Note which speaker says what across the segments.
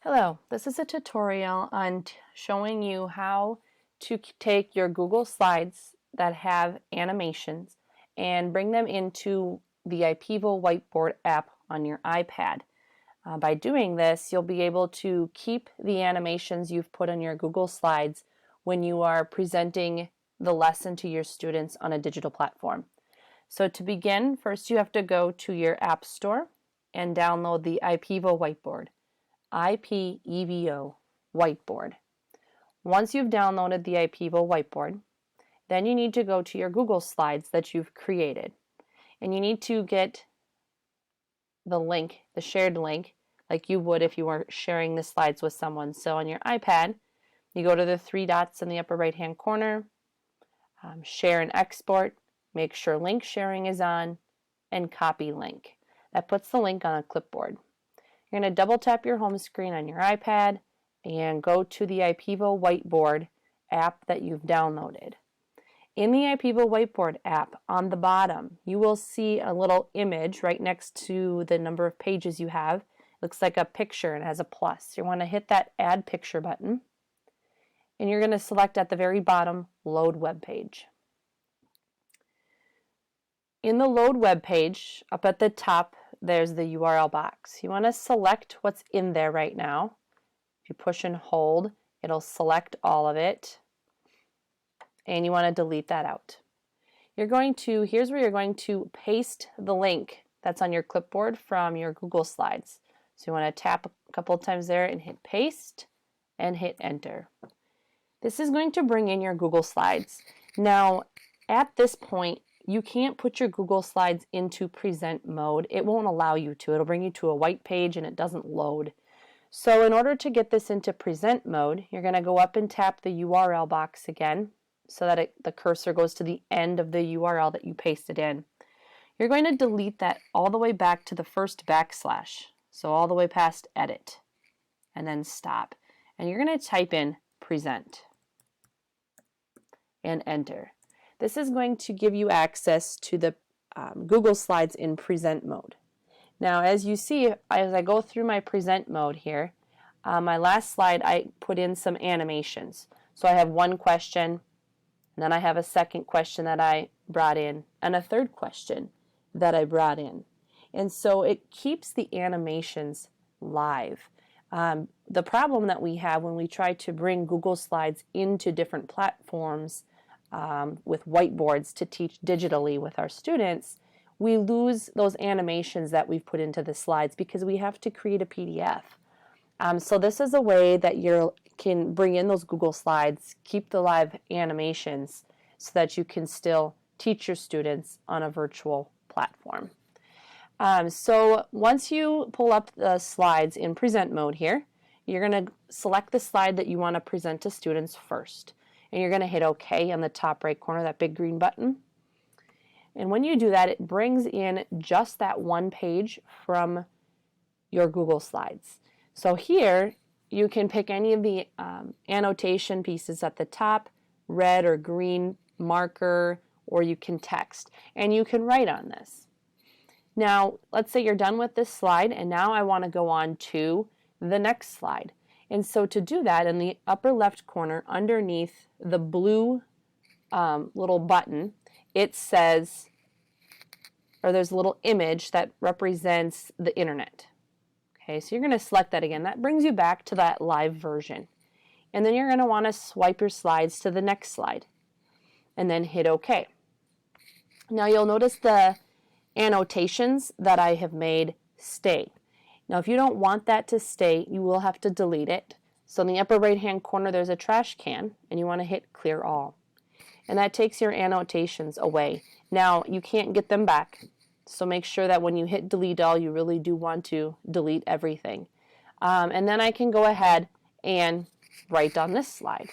Speaker 1: Hello, this is a tutorial on showing you how to take your Google Slides that have animations and bring them into the IPEVO Whiteboard app on your iPad. By doing this, you'll be able to keep the animations you've put on your Google Slides when you are presenting the lesson to your students on a digital platform. So to begin, first you have to go to your App Store and download the IPEVO Whiteboard. IPEVO Whiteboard. Once you've downloaded the IPEVO Whiteboard, then you need to go to your Google Slides that you've created. And you need to get the link, the shared link, like you would if you were sharing the slides with someone. So on your iPad, you go to the three dots in the upper right-hand corner, share and export, make sure link sharing is on, and copy link. That puts the link on a clipboard. You're going to double tap your home screen on your iPad and go to the IPEVO Whiteboard app that you've downloaded. In the IPEVO Whiteboard app, on the bottom, you will see a little image right next to the number of pages you have. It looks like a picture and it has a plus. You want to hit that Add Picture button, and you're going to select at the very bottom, Load Web Page. In the Load Web Page, up at the top, there's the URL box. You want to select what's in there right now. If you push and hold, it'll select all of it, and you want to delete that out. Here's where you're going to paste the link that's on your clipboard from your Google Slides. So you want to tap a couple of times there and hit paste and hit enter. This is going to bring in your Google Slides. Now, at this point, you can't put your Google Slides into present mode. It won't allow you to. It'll bring you to a white page and it doesn't load. So in order to get this into present mode, you're going to go up and tap the URL box again so that the cursor goes to the end of the URL that you pasted in. You're going to delete that all the way back to the first backslash, so all the way past edit, and then stop. And you're going to type in present and enter. This is going to give you access to the Google Slides in present mode. Now, as you see, as I go through my present mode here, my last slide I put in some animations. So I have one question, and then I have a second question that I brought in, and a third question that I brought in. And so it keeps the animations live. The problem that we have when we try to bring Google Slides into different platforms with whiteboards to teach digitally with our students, we lose those animations that we've put into the slides because we have to create a PDF. So this is a way that you can bring in those Google Slides, keep the live animations so that you can still teach your students on a virtual platform. So once you pull up the slides in present mode here, you're going to select the slide that you want to present to students first. And you're going to hit OK on the top right corner, that big green button. And when you do that, it brings in just that one page from your Google Slides. So here, you can pick any of the annotation pieces at the top, red or green marker, or you can text. And you can write on this. Now, let's say you're done with this slide, and now I want to go on to the next slide. And so to do that, in the upper left corner underneath the blue little button, it says, or there's a little image that represents the internet. Okay, so you're going to select that again. That brings you back to that live version. And then you're going to want to swipe your slides to the next slide and then hit OK. Now you'll notice the annotations that I have made stay. Now, if you don't want that to stay, you will have to delete it. So in the upper right-hand corner, there's a trash can, and you want to hit Clear All. And that takes your annotations away. Now, you can't get them back, so make sure that when you hit Delete All, you really do want to delete everything. And then I can go ahead and write on this slide.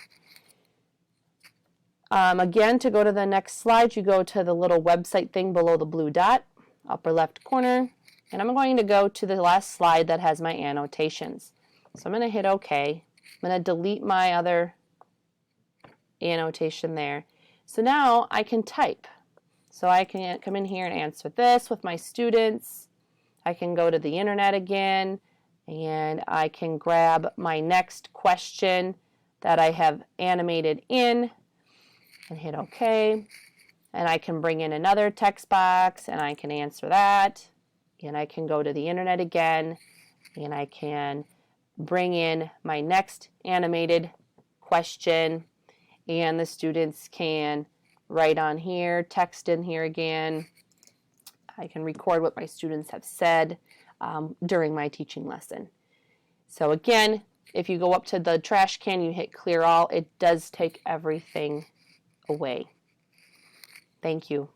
Speaker 1: Again, to go to the next slide, you go to the little website thing below the blue dot, upper left corner. And I'm going to go to the last slide that has my annotations. So I'm going to hit OK. I'm going to delete my other annotation there. So now I can type. So I can come in here and answer this with my students. I can go to the internet again, and I can grab my next question that I have animated in and hit OK. And I can bring in another text box and I can answer that. And I can go to the internet again and I can bring in my next animated question, and the students can write on here, text in here again. I can record what my students have said during my teaching lesson. So again, if you go up to the trash can, you hit clear all, it does take everything away. Thank you.